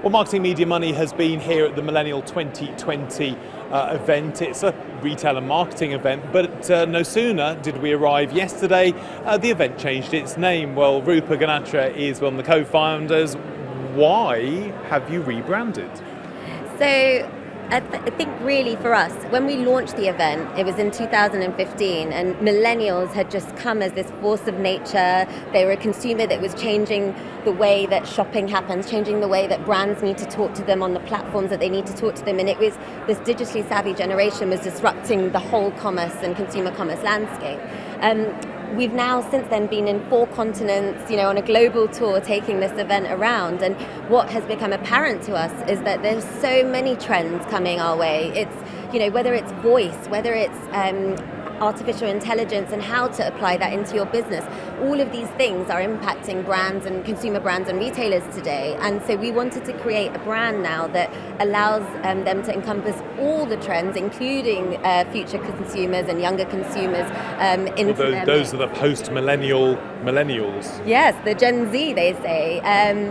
Well, Marketing.Media.Money has been here at the Millennial 2020 event. It's a retail and marketing event, but no sooner did we arrive yesterday, the event changed its name. Well, Rupa Ganatra is one of the co-founders. Why have you rebranded? So I think really for us, when we launched the event, it was in 2015, and millennials had just come as this force of nature. They were a consumer that was changing the way that shopping happens, changing the way that brands need to talk to them on the platforms that they need to talk to them. And it was this digitally savvy generation was disrupting the whole commerce and consumer commerce landscape. We've now since then been in 4 continents, on a global tour taking this event around, and what has become apparent to us is that there's so many trends coming our way. It's, whether it's voice, whether it's artificial intelligence and how to apply that into your business. All of these things are impacting brands and consumer brands and retailers today, and so we wanted to create a brand now that allows them to encompass all the trends, including future consumers and younger consumers. Those are the post-millennials. Yes, the Gen Z, they say,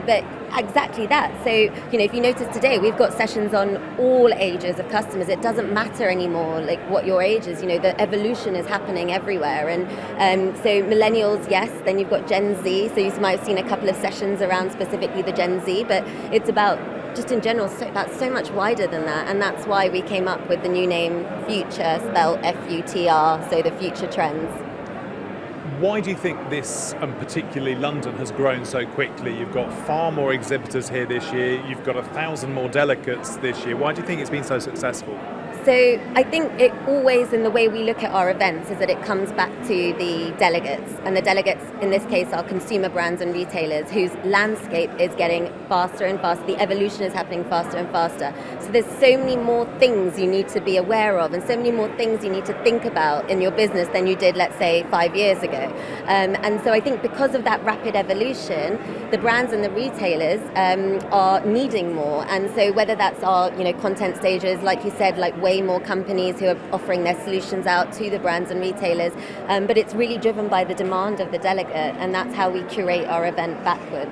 but exactly that. So, if you notice today, we've got sessions on all ages of customers. It doesn't matter anymore, like what your age is. The evolution is happening everywhere, and so millennials, yes. Then you've got Gen Z. So you might have seen a couple of sessions around specifically the Gen Z, but it's about just in general, that's so much wider than that, and that's why we came up with the new name FUTR, spelled FUTR, so the future trends. Why do you think this, and particularly London, has grown so quickly? You've got far more exhibitors here this year, you've got 1,000 more delegates this year. Why do you think it's been so successful? So I think it always, in the way we look at our events, is that it comes back to the delegates. And the delegates, in this case, are consumer brands and retailers whose landscape is getting faster and faster. The evolution is happening faster and faster. So there's so many more things you need to be aware of and so many more things you need to think about in your business than you did, let's say, 5 years ago. And so I think because of that rapid evolution, the brands and the retailers are needing more. And so whether that's our content stages, like you said, like way more companies who are offering their solutions out to the brands and retailers, but it's really driven by the demand of the delegate, and that's how we curate our event backwards.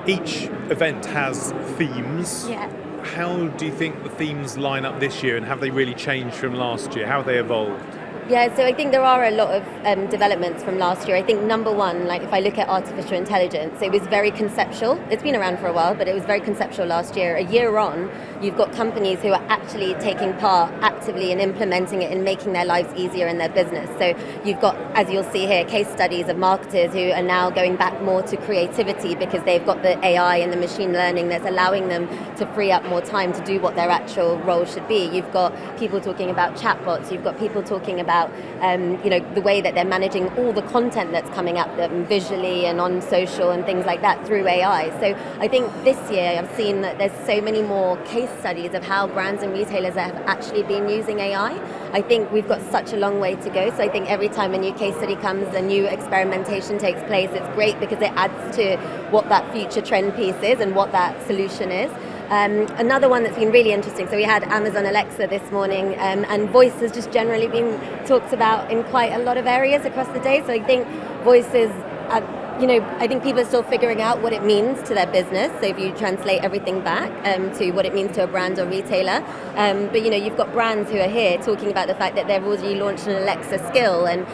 Each event has themes. Yeah. How do you think the themes line up this year, and have they really changed from last year? How have they evolved? Yeah, so I think there are a lot of developments from last year. I think number one, like if I look at artificial intelligence, it was very conceptual. It's been around for a while, but it was very conceptual last year. A year on, you've got companies who are actually taking part actively in implementing it and making their lives easier in their business. So you've got, as you'll see here, case studies of marketers who are now going back more to creativity because they've got the AI and the machine learning that's allowing them to free up more time to do what their actual role should be. You've got people talking about chatbots. You've got people talking about the way that they're managing all the content that's coming at them visually and on social and things like that through AI. So I think this year I've seen that there's so many more case studies of how brands and retailers have actually been using AI. I think we've got such a long way to go. So I think every time a new case study comes, a new experimentation takes place, it's great because it adds to what that future trend piece is and what that solution is. Another one that's been really interesting, so we had Amazon Alexa this morning, and voice has just generally been talked about in quite a lot of areas across the day. So I think voice is, I think people are still figuring out what it means to their business. So if you translate everything back to what it means to a brand or retailer, but you've got brands who are here talking about the fact that they've already launched an Alexa skill, and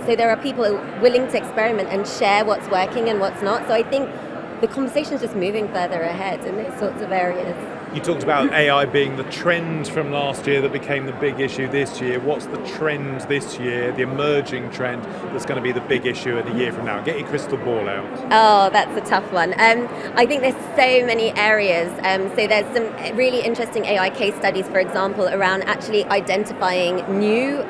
so there are people willing to experiment and share what's working and what's not. So I think the conversation is just moving further ahead in these sorts of areas. You talked about AI being the trend from last year that became the big issue this year. What's the trend this year, the emerging trend that's going to be the big issue in a year from now? Get your crystal ball out. Oh, that's a tough one. I think there's so many areas. So there's some really interesting AI case studies, for example, around actually identifying new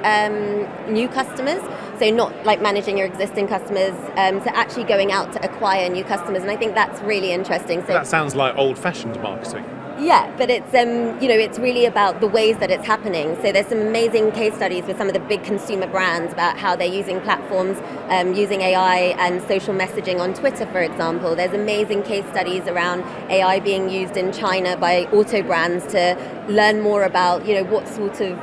customers. So not like managing your existing customers, so actually going out to acquire new customers. And I think that's really interesting. So that sounds like old-fashioned marketing. Yeah, but it's it's really about the ways that it's happening. So there's some amazing case studies with some of the big consumer brands about how they're using platforms, using AI and social messaging on Twitter, for example. There's amazing case studies around AI being used in China by auto brands to learn more about what sort of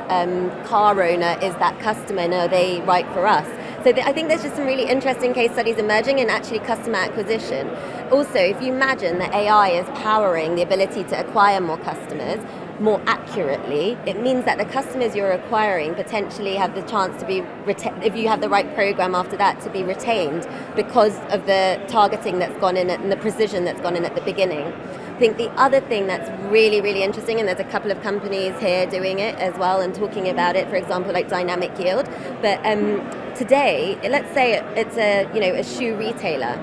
car owner is that customer and are they right for us. So So I think there's just some really interesting case studies emerging in actually customer acquisition. Also, if you imagine that AI is powering the ability to acquire more customers more accurately, it means that the customers you're acquiring potentially have the chance to be, if you have the right program after that, to be retained because of the targeting that's gone in and the precision that's gone in at the beginning. I think the other thing that's really, really interesting, and there's a couple of companies here doing it as well and talking about it, for example, like Dynamic Yield, but today, let's say it's a shoe retailer.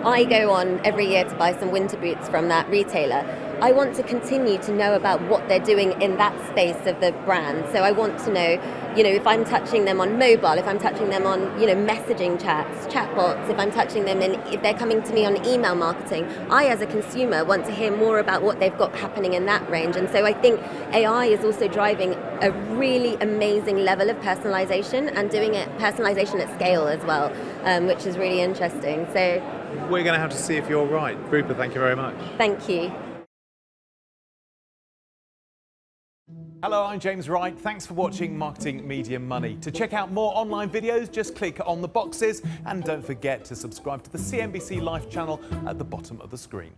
I go on every year to buy some winter boots from that retailer. I want to continue to know about what they're doing in that space of the brand. So I want to know, if I'm touching them on mobile, if I'm touching them on, messaging chats, chatbots, if I'm touching them if they're coming to me on email marketing. I, as a consumer, want to hear more about what they've got happening in that range. And so I think AI is also driving a really amazing level of personalization and doing it personalization at scale as well, which is really interesting. So we're going to have to see if you're right. Rupa, thank you very much. Thank you. Hello, I'm James Wright. Thanks for watching Marketing Media Money. To check out more online videos, just click on the boxes and don't forget to subscribe to the CNBC Live channel at the bottom of the screen.